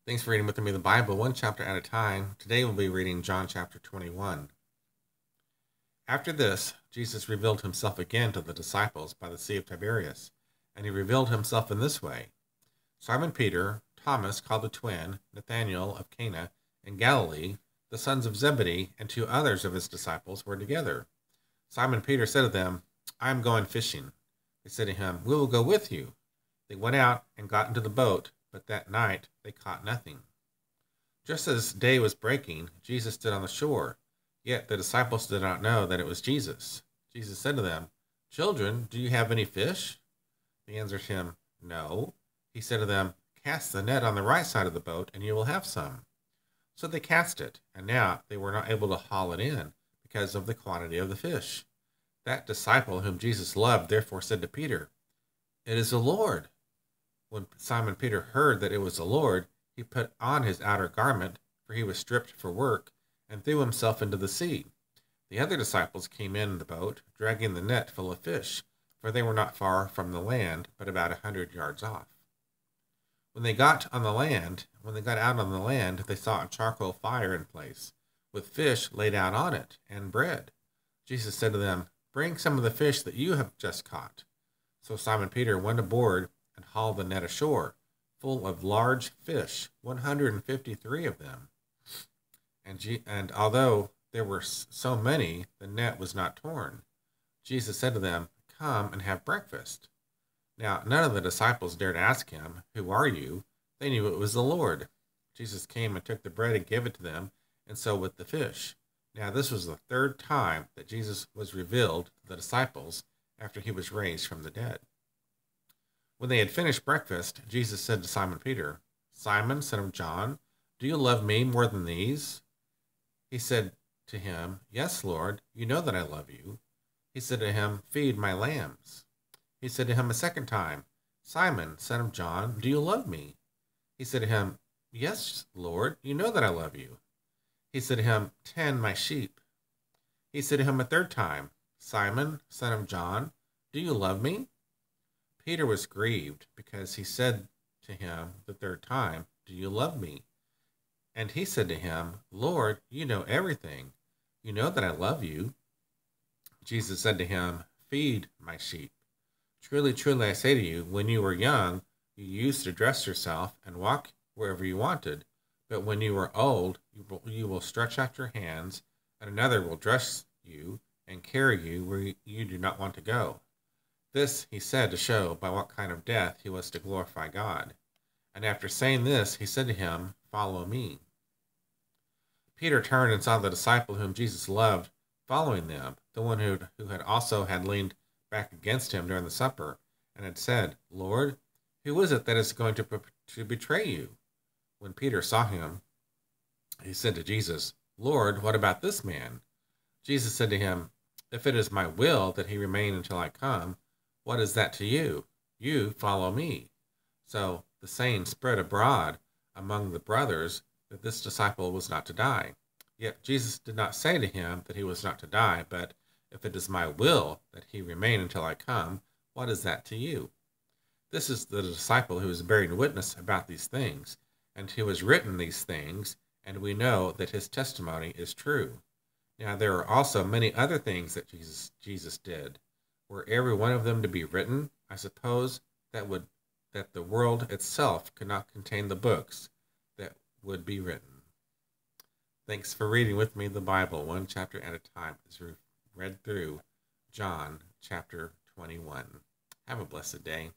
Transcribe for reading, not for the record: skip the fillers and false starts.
Thanks for reading with me the Bible, one chapter at a time. Today we'll be reading John chapter 21. After this, Jesus revealed himself again to the disciples by the Sea of Tiberias, and he revealed himself in this way. Simon Peter, Thomas called the twin, Nathanael of Cana in Galilee, the sons of Zebedee, and two others of his disciples were together. Simon Peter said to them, "I am going fishing." They said to him, "We will go with you." They went out and got into the boat, but that night they caught nothing. Just as day was breaking, Jesus stood on the shore. Yet the disciples did not know that it was Jesus. Jesus said to them, "Children, do you have any fish?" They answered him, "No." He said to them, "Cast the net on the right side of the boat, and you will have some." So they cast it, and now they were not able to haul it in because of the quantity of the fish. That disciple whom Jesus loved therefore said to Peter, "It is the Lord." When Simon Peter heard that it was the Lord, he put on his outer garment, for he was stripped for work, and threw himself into the sea. The other disciples came in the boat, dragging the net full of fish, for they were not far from the land, but about 100 yards off. When they got out on the land, they saw a charcoal fire in place, with fish laid out on it, and bread. Jesus said to them, "Bring some of the fish that you have just caught." So Simon Peter went aboard and hauled the net ashore, full of large fish, 153 of them. And although there were so many, the net was not torn. Jesus said to them, "Come and have breakfast." Now none of the disciples dared ask him, "Who are you?" They knew it was the Lord. Jesus came and took the bread and gave it to them, and so with the fish. Now this was the third time that Jesus was revealed to the disciples after he was raised from the dead. When they had finished breakfast, Jesus said to Simon Peter, "Simon, son of John, do you love me more than these?" He said to him, "Yes, Lord, you know that I love you." He said to him, "Feed my lambs." He said to him a second time, "Simon, son of John, do you love me?" He said to him, "Yes, Lord, you know that I love you." He said to him, "Tend my sheep." He said to him a third time, "Simon, son of John, do you love me?" Peter was grieved because he said to him the third time, "Do you love me?" And he said to him, "Lord, you know everything. You know that I love you." Jesus said to him, "Feed my sheep. Truly, truly, I say to you, when you were young, you used to dress yourself and walk wherever you wanted. But when you are old, you will stretch out your hands, and another will dress you and carry you where you do not want to go." This he said to show by what kind of death he was to glorify God. And after saying this, he said to him, "Follow me." Peter turned and saw the disciple whom Jesus loved following them, the one who had also had leaned back against him during the supper, and had said, "Lord, who is it that is going to betray you?" When Peter saw him, he said to Jesus, "Lord, what about this man?" Jesus said to him, "If it is my will that he remain until I come, what is that to you? You follow me." So the saying spread abroad among the brothers that this disciple was not to die. Yet Jesus did not say to him that he was not to die, but, "If it is my will that he remain until I come, what is that to you?" This is the disciple who is bearing witness about these things, and who has written these things, and we know that his testimony is true. Now there are also many other things that Jesus did. Were every one of them to be written, I suppose that the world itself could not contain the books that would be written. Thanks for reading with me the Bible, one chapter at a time, as we read through John chapter 21. Have a blessed day.